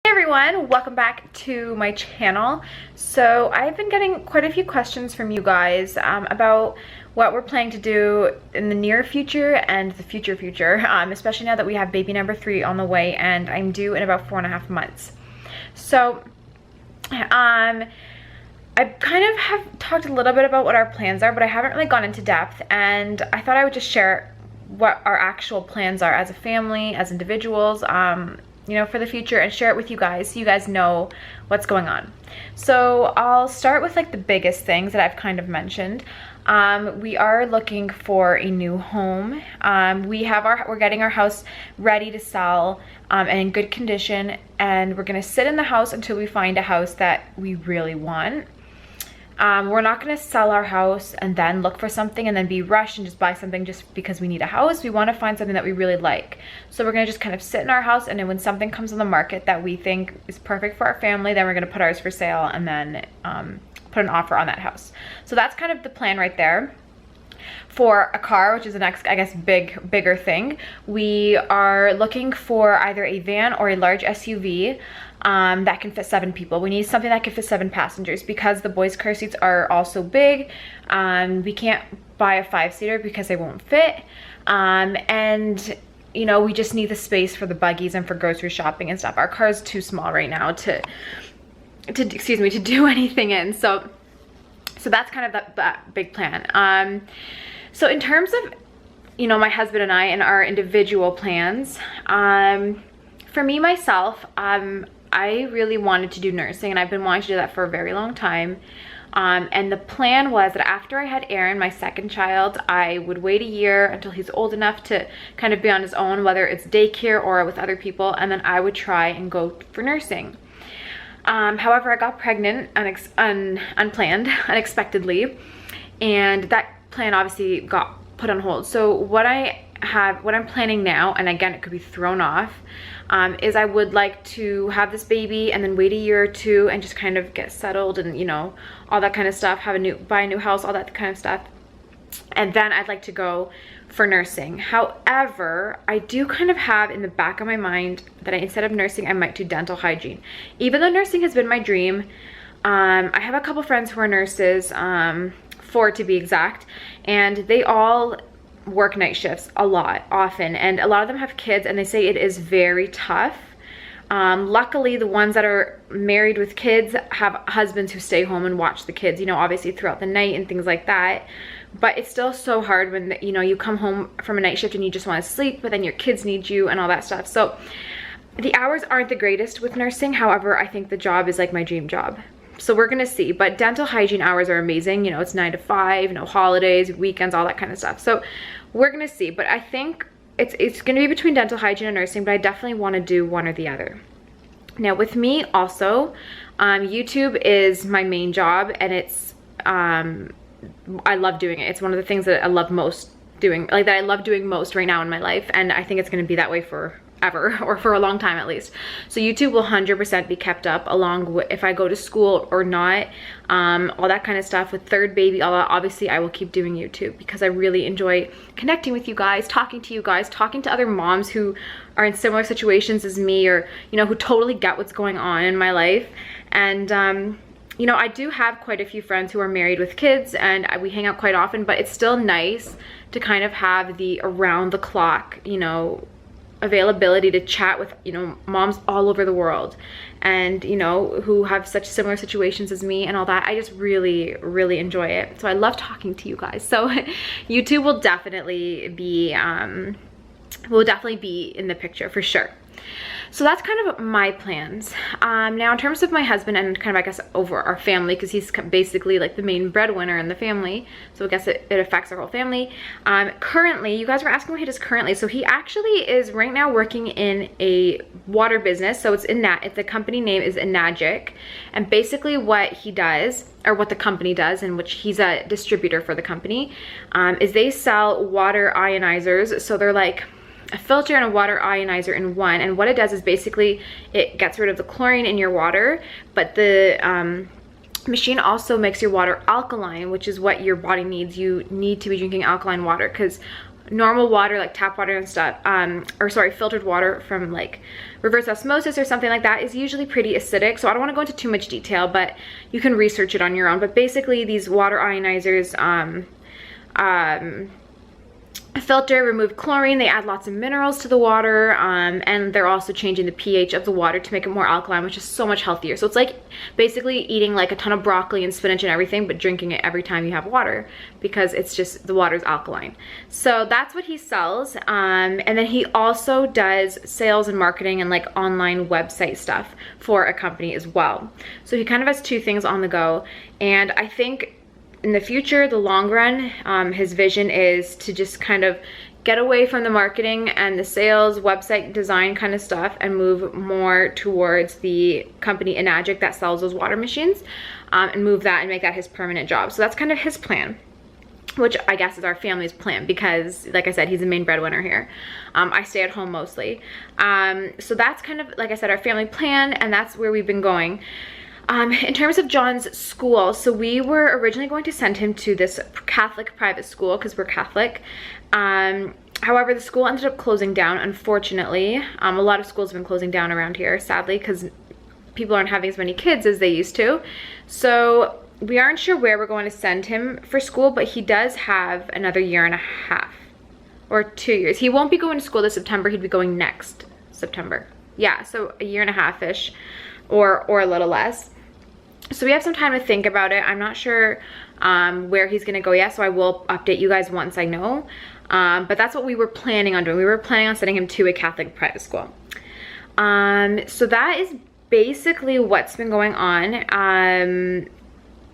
Hey everyone, welcome back to my channel. So I've been getting quite a few questions from you guys about what we're planning to do in the near future and the future, especially now that we have baby number 3 on the way and I'm due in about 4.5 months. So I kind of have talked a little bit about what our plans are, but I haven't really gone into depth, and I thought I would just share what our actual plans are as a family, as individuals, you know, for the future, and share it with you guys so you guys know what's going on. So I'll start with like the biggest things that I've kind of mentioned. We are looking for a new home. We're getting our house ready to sell and in good condition, and we're gonna sit in the house until we find a house that we really want. We're not going to sell our house and then look for something and then be rushed and just buy something just because we need a house. We want to find something that we really like. So we're going to just kind of sit in our house, and then when something comes on the market that we think is perfect for our family, then we're going to put ours for sale and then put an offer on that house. So that's kind of the plan right there. For a car, which is the next, I guess, bigger thing, we are looking for either a van or a large SUV that can fit 7 people. We need something that can fit 7 passengers because the boys' car seats are also big. We can't buy a 5-seater because they won't fit. And you know, we just need the space for the buggies and for grocery shopping and stuff. Our car is too small right now to do anything in. So that's kind of that big plan. So in terms of, you know, my husband and I and our individual plans, for me, myself, I really wanted to do nursing, and I've been wanting to do that for a very long time. And the plan was that after I had Aaron, my second child, I would wait a year until he's old enough to kind of be on his own, whether it's daycare or with other people, and then I would try and go for nursing. However, I got pregnant unplanned, unexpectedly, and that plan obviously got put on hold. So what I'm planning now, and again, it could be thrown off, is I would like to have this baby and then wait a year or 2 and just kind of get settled and, you know, all that kind of stuff, buy a new house, all that kind of stuff. And then I'd like to go for nursing. However, I do kind of have in the back of my mind that instead of nursing, I might do dental hygiene. Even though nursing has been my dream, I have a couple friends who are nurses, 4 to be exact, and they all work night shifts often, and a lot of them have kids, and they say it is very tough. Luckily, the ones that are married with kids have husbands who stay home and watch the kids, you know, obviously throughout the night and things like that. But it's still so hard when, you know, you come home from a night shift and you just want to sleep, but then your kids need you and all that stuff. So the hours aren't the greatest with nursing. However, I think the job is like my dream job. So we're gonna see. But dental hygiene hours are amazing. You know, it's 9 to 5, no holidays, weekends, all that kind of stuff. So we're gonna see. But I think it's gonna be between dental hygiene and nursing, but I definitely want to do one or the other. Now with me also, YouTube is my main job, and it's I love doing it. It's one of the things that I love most doing, like that I love doing most right now in my life, and I think it's going to be that way forever, or for a long time at least. So YouTube will 100% be kept up, along with if I go to school or not, all that kind of stuff. With third baby, obviously I will keep doing YouTube because I really enjoy connecting with you guys, talking to other moms who are in similar situations as me, or, you know, who totally get what's going on in my life. And you know, I do have quite a few friends who are married with kids, and we hang out quite often, but it's still nice to kind of have the around the clock, you know, availability to chat with, you know, moms all over the world, and, you know, who have such similar situations as me and all that. I just really enjoy it. So I love talking to you guys. So YouTube will definitely be in the picture for sure. So that's kind of my plans. Now in terms of my husband and kind of, I guess, over our family, because he's basically like the main breadwinner in the family, so I guess it affects our whole family. Currently, you guys were asking what he does currently. So he actually is right now working in a water business. So the company name is Enagic, and basically what he does, or what the company does, in which he's a distributor for the company, is they sell water ionizers. So they're like a filter and a water ionizer in one, and what it does is basically it gets rid of the chlorine in your water, but the machine also makes your water alkaline, which is what your body needs. You need to be drinking alkaline water because normal water, like tap water and stuff, or sorry, filtered water from like reverse osmosis or something like that, is usually pretty acidic. So I don't want to go into too much detail, but you can research it on your own. But basically these water ionizers filter, remove chlorine, they add lots of minerals to the water, and they're also changing the pH of the water to make it more alkaline, which is so much healthier. So it's like basically eating like a ton of broccoli and spinach and everything, but drinking it every time you have water, because it's just, the water's alkaline. So that's what he sells. And then he also does sales and marketing and like online website stuff for a company as well. So he kind of has two things on the go. And I think in the future, the long run, his vision is to just kind of get away from the marketing and the sales, website design kind of stuff, and move more towards the company Enagic that sells those water machines, and move that and make that his permanent job. So that's kind of his plan, which I guess is our family's plan, because like I said, he's the main breadwinner here. I stay at home mostly. So that's kind of, like I said, our family plan, and that's where we've been going. In terms of John's school, so we were originally going to send him to this Catholic private school because we're Catholic. However, the school ended up closing down, unfortunately. A lot of schools have been closing down around here, sadly, because people aren't having as many kids as they used to. So we aren't sure where we're going to send him for school, but he does have another 1.5 years or 2 years. He won't be going to school this September. He'd be going next September. Yeah, so a 1.5 years-ish or a little less. So we have some time to think about it. I'm not sure where he's gonna go yet, so I will update you guys once I know. But that's what we were planning on doing. We were planning on sending him to a Catholic private school. So that is basically what's been going on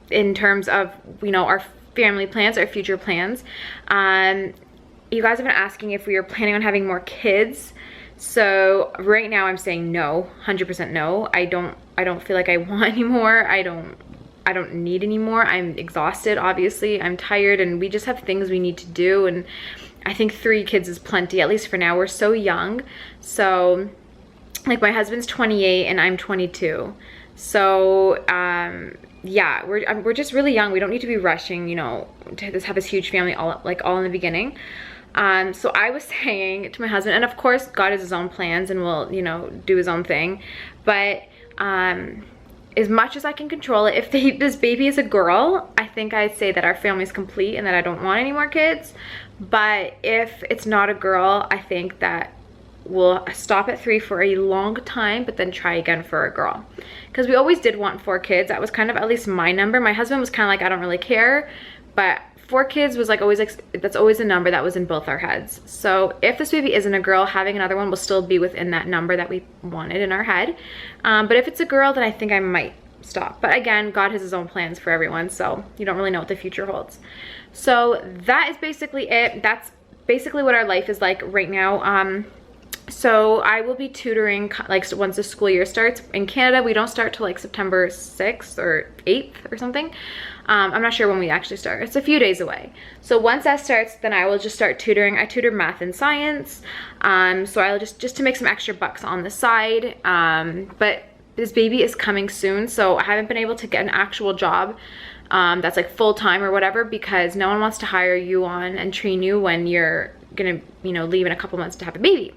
in terms of, you know, our family plans, our future plans. You guys have been asking if we are planning on having more kids. So right now I'm saying no, 100% no. I don't feel like I want any more. I don't need any more. I'm exhausted, obviously. I'm tired, and we just have things we need to do, and I think 3 kids is plenty, at least for now. We're so young. So like my husband's 28 and I'm 22. So yeah, we're just really young. We don't need to be rushing, you know, to have this huge family all in the beginning. So I was saying to my husband, and of course God has his own plans and will, you know, do his own thing, but as much as I can control it, if this baby is a girl, I think I'd say that our family's complete and that I don't want any more kids. But if it's not a girl, I think that we'll stop at 3 for a long time, but then try again for a girl. Because we always did want 4 kids. That was kind of at least my number. My husband was kind of like, I don't really care, but 4 kids was like always, that's always a number that was in both our heads. So if this baby isn't a girl, having another one will still be within that number that we wanted in our head. But if it's a girl, then I think I might stop. But again, God has his own plans for everyone, so you don't really know what the future holds. So that is basically it. That's basically what our life is like right now. So I will be tutoring like once the school year starts. In Canada, we don't start till like September 6th or 8th or something. I'm not sure when we actually start. It's a few days away. So once that starts, then I will just start tutoring. I tutor math and science. So I'll just to make some extra bucks on the side. But this baby is coming soon, so I haven't been able to get an actual job that's like full-time or whatever, because no one wants to hire you on and train you when you're gonna, you know, leave in a couple months to have a baby.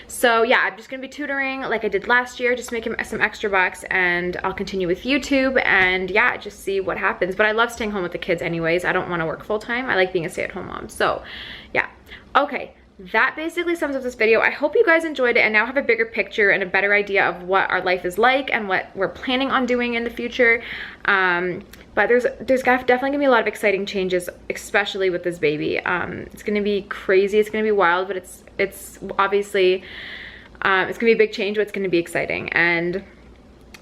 So yeah, I'm just gonna be tutoring like I did last year, just making some extra bucks, and I'll continue with YouTube and yeah, just see what happens. But I love staying home with the kids anyways. I don't want to work full-time. I like being a stay-at-home mom. So yeah, okay. That basically sums up this video. I hope you guys enjoyed it and now have a bigger picture and a better idea of what our life is like and what we're planning on doing in the future. But there's definitely gonna be a lot of exciting changes, especially with this baby. It's gonna be crazy, it's gonna be wild, but it's obviously, it's gonna be a big change, but it's gonna be exciting. And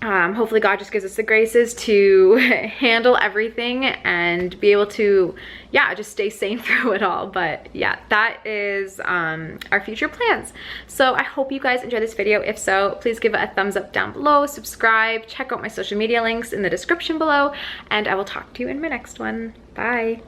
hopefully God just gives us the graces to handle everything and be able to, yeah, just stay sane through it all. But yeah, that is our future plans. So I hope you guys enjoyed this video. If so, please give it a thumbs up down below, subscribe, check out my social media links in the description below, and I will talk to you in my next one. Bye.